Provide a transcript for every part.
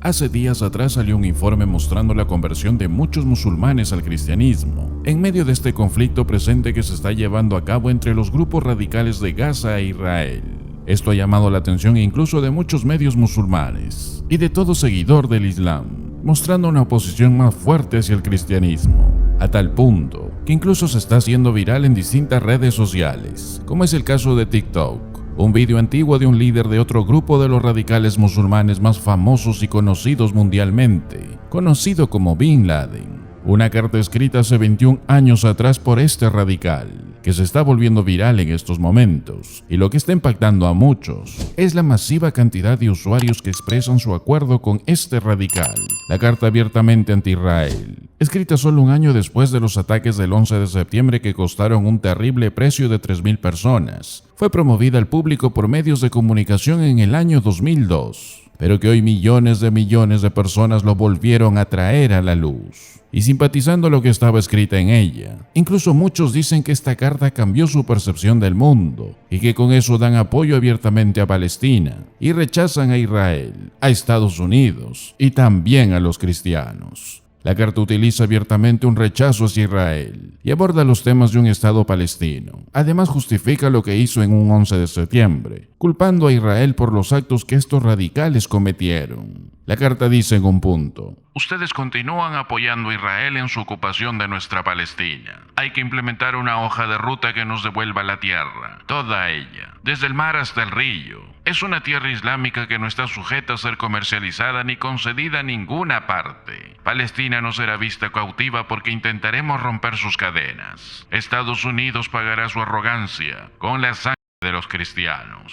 Hace días atrás salió un informe mostrando la conversión de muchos musulmanes al cristianismo, en medio de este conflicto presente que se está llevando a cabo entre los grupos radicales de Gaza e Israel. Esto ha llamado la atención incluso de muchos medios musulmanes y de todo seguidor del Islam, mostrando una oposición más fuerte hacia el cristianismo, a tal punto que incluso se está haciendo viral en distintas redes sociales, como es el caso de TikTok. Un vídeo antiguo de un líder de otro grupo de los radicales musulmanes más famosos y conocidos mundialmente, conocido como Bin Laden. Una carta escrita hace 21 años atrás por este radical, que se está volviendo viral en estos momentos, y lo que está impactando a muchos es la masiva cantidad de usuarios que expresan su acuerdo con este radical. La carta abiertamente anti-Israel, escrita solo un año después de los ataques del 11 de septiembre que costaron un terrible precio de 3.000 personas, fue promovida al público por medios de comunicación en el año 2002, pero que hoy millones de personas lo volvieron a traer a la luz, y simpatizando lo que estaba escrita en ella. Incluso muchos dicen que esta carta cambió su percepción del mundo, y que con eso dan apoyo abiertamente a Palestina, y rechazan a Israel, a Estados Unidos, y también a los cristianos. La carta utiliza abiertamente un rechazo hacia Israel y aborda los temas de un Estado palestino. Además justifica lo que hizo en un 11 de septiembre, culpando a Israel por los actos que estos radicales cometieron. La carta dice en un punto: ustedes continúan apoyando a Israel en su ocupación de nuestra Palestina. Hay que implementar una hoja de ruta que nos devuelva la tierra, toda ella, desde el mar hasta el río. Es una tierra islámica que no está sujeta a ser comercializada ni concedida a ninguna parte. Palestina no será vista cautiva porque intentaremos romper sus cadenas. Estados Unidos pagará su arrogancia con la sangre de los cristianos.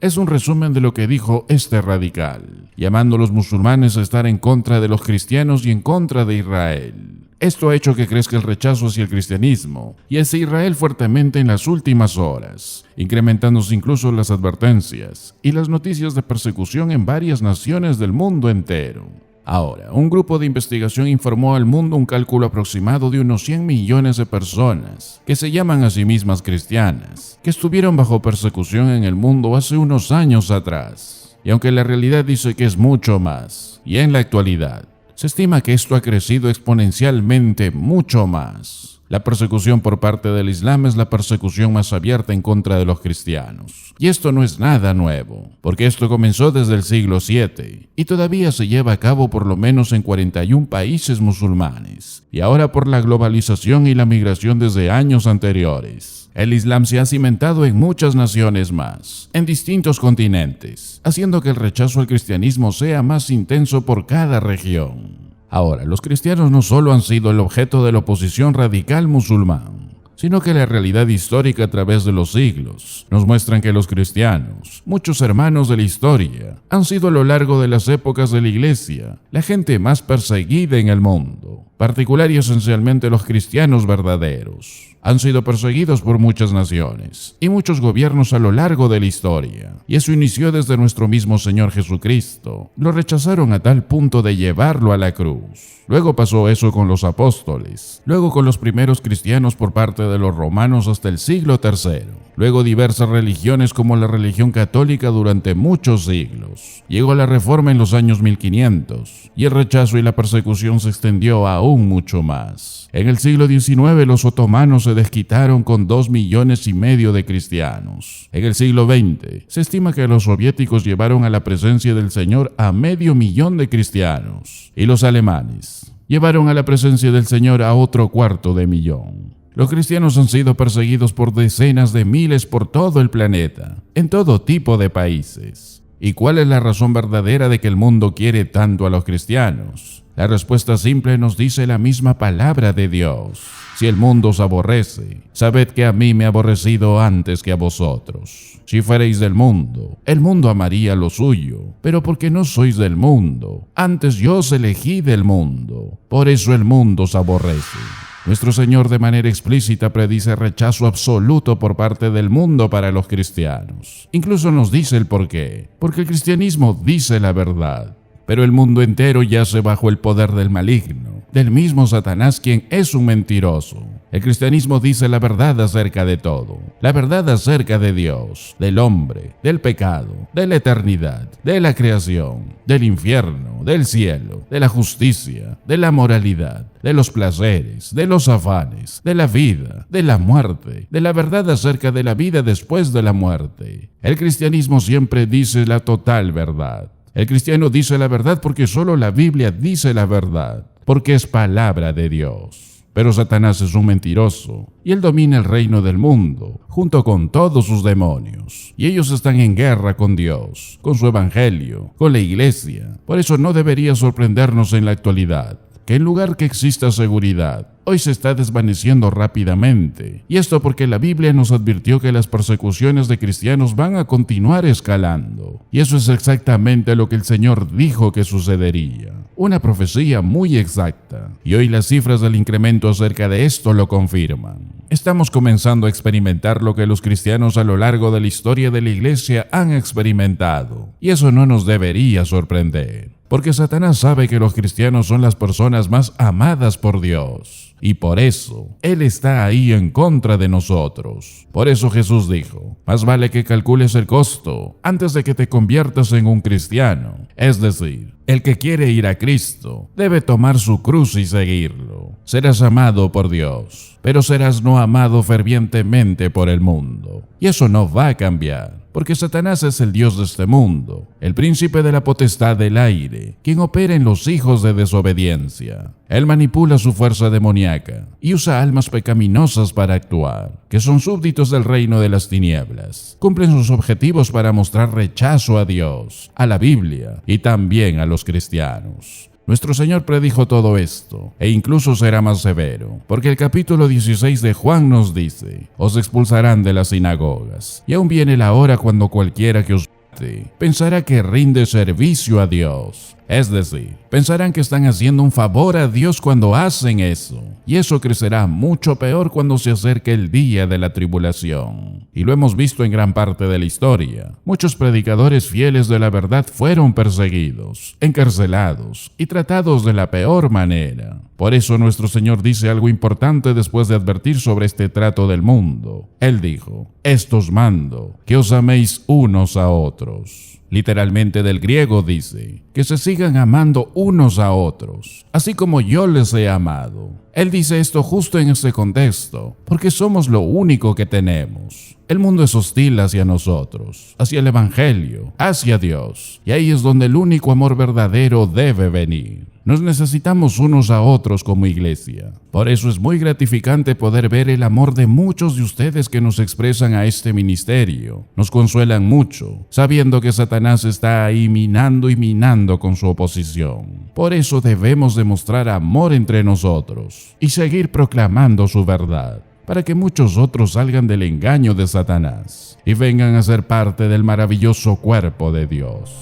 Es un resumen de lo que dijo este radical, llamando a los musulmanes a estar en contra de los cristianos y en contra de Israel. Esto ha hecho que crezca el rechazo hacia el cristianismo y hacia Israel fuertemente en las últimas horas, incrementándose incluso las advertencias y las noticias de persecución en varias naciones del mundo entero. Ahora, un grupo de investigación informó al mundo un cálculo aproximado de unos 100 millones de personas que se llaman a sí mismas cristianas, que estuvieron bajo persecución en el mundo hace unos años atrás. Y aunque la realidad dice que es mucho más, y en la actualidad, se estima que esto ha crecido exponencialmente mucho más. La persecución por parte del Islam es la persecución más abierta en contra de los cristianos. Y esto no es nada nuevo, porque esto comenzó desde el siglo VII y todavía se lleva a cabo por lo menos en 41 países musulmanes, y ahora por la globalización y la migración desde años anteriores. El Islam se ha cimentado en muchas naciones más, en distintos continentes, haciendo que el rechazo al cristianismo sea más intenso por cada región. Ahora, los cristianos no solo han sido el objeto de la oposición radical musulmán, sino que la realidad histórica a través de los siglos nos muestran que los cristianos, muchos hermanos de la historia, han sido a lo largo de las épocas de la Iglesia la gente más perseguida en el mundo, particular y esencialmente los cristianos verdaderos. Han sido perseguidos por muchas naciones y muchos gobiernos a lo largo de la historia, y eso inició desde nuestro mismo Señor Jesucristo. Lo rechazaron a tal punto de llevarlo a la cruz. Luego pasó eso con los apóstoles, luego con los primeros cristianos por parte de los romanos hasta el siglo III, luego diversas religiones como la religión católica durante muchos siglos. Llegó la Reforma en los años 1500 y el rechazo y la persecución se extendió aún mucho más. En el siglo XIX los otomanos se desquitaron con 2,5 millones de cristianos. En el siglo XX se estima que los soviéticos llevaron a la presencia del Señor a 500,000 de cristianos y los alemanes llevaron a la presencia del Señor a otro 250,000. Los cristianos han sido perseguidos por decenas de miles por todo el planeta, en todo tipo de países. ¿Y cuál es la razón verdadera de que el mundo quiere tanto a los cristianos? La respuesta simple nos dice la misma palabra de Dios. Si el mundo os aborrece, sabed que a mí me ha aborrecido antes que a vosotros. Si fuereis del mundo, el mundo amaría lo suyo, pero porque no sois del mundo, antes yo os elegí del mundo, por eso el mundo os aborrece. Nuestro Señor de manera explícita predice rechazo absoluto por parte del mundo para los cristianos. Incluso nos dice el porqué, porque el cristianismo dice la verdad. Pero el mundo entero yace bajo el poder del maligno, del mismo Satanás quien es un mentiroso. El cristianismo dice la verdad acerca de todo. La verdad acerca de Dios, del hombre, del pecado, de la eternidad, de la creación, del infierno, del cielo, de la justicia, de la moralidad, de los placeres, de los afanes, de la vida, de la muerte, de la verdad acerca de la vida después de la muerte. El cristianismo siempre dice la total verdad. El cristiano dice la verdad porque solo la Biblia dice la verdad, porque es palabra de Dios. Pero Satanás es un mentiroso, y él domina el reino del mundo, junto con todos sus demonios. Y ellos están en guerra con Dios, con su evangelio, con la iglesia. Por eso no debería sorprendernos en la actualidad que en lugar que exista seguridad, hoy se está desvaneciendo rápidamente. Y esto porque la Biblia nos advirtió que las persecuciones de cristianos van a continuar escalando. Y eso es exactamente lo que el Señor dijo que sucedería. Una profecía muy exacta. Y hoy las cifras del incremento acerca de esto lo confirman. Estamos comenzando a experimentar lo que los cristianos a lo largo de la historia de la iglesia han experimentado. Y eso no nos debería sorprender. Porque Satanás sabe que los cristianos son las personas más amadas por Dios. Y por eso, Él está ahí en contra de nosotros. Por eso Jesús dijo, más vale que calcules el costo antes de que te conviertas en un cristiano. Es decir, el que quiere ir a Cristo debe tomar su cruz y seguirlo. Serás amado por Dios, pero serás no amado fervientemente por el mundo. Y eso no va a cambiar. Porque Satanás es el Dios de este mundo, el príncipe de la potestad del aire, quien opera en los hijos de desobediencia. Él manipula su fuerza demoníaca y usa almas pecaminosas para actuar, que son súbditos del reino de las tinieblas. Cumplen sus objetivos para mostrar rechazo a Dios, a la Biblia y también a los cristianos. Nuestro Señor predijo todo esto, e incluso será más severo, porque el capítulo 16 de Juan nos dice, os expulsarán de las sinagogas, y aún viene la hora cuando cualquiera que os mate pensará que rinde servicio a Dios. Es decir, pensarán que están haciendo un favor a Dios cuando hacen eso, y eso crecerá mucho peor cuando se acerque el día de la tribulación. Y lo hemos visto en gran parte de la historia. Muchos predicadores fieles de la verdad fueron perseguidos, encarcelados y tratados de la peor manera. Por eso nuestro Señor dice algo importante después de advertir sobre este trato del mundo. Él dijo, esto os mando, que os améis unos a otros. Literalmente del griego dice, que se sigan amando unos a otros, así como yo les he amado. Él dice esto justo en este contexto, porque somos lo único que tenemos. El mundo es hostil hacia nosotros, hacia el evangelio, hacia Dios, y ahí es donde el único amor verdadero debe venir. Nos necesitamos unos a otros como iglesia. Por eso es muy gratificante poder ver el amor de muchos de ustedes que nos expresan a este ministerio. Nos consuelan mucho, sabiendo que Satanás está ahí minando y minando con su oposición. Por eso debemos demostrar amor entre nosotros y seguir proclamando su verdad, para que muchos otros salgan del engaño de Satanás y vengan a ser parte del maravilloso cuerpo de Dios.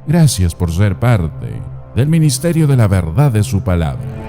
Gracias por ser parte del ministerio de la verdad de su palabra.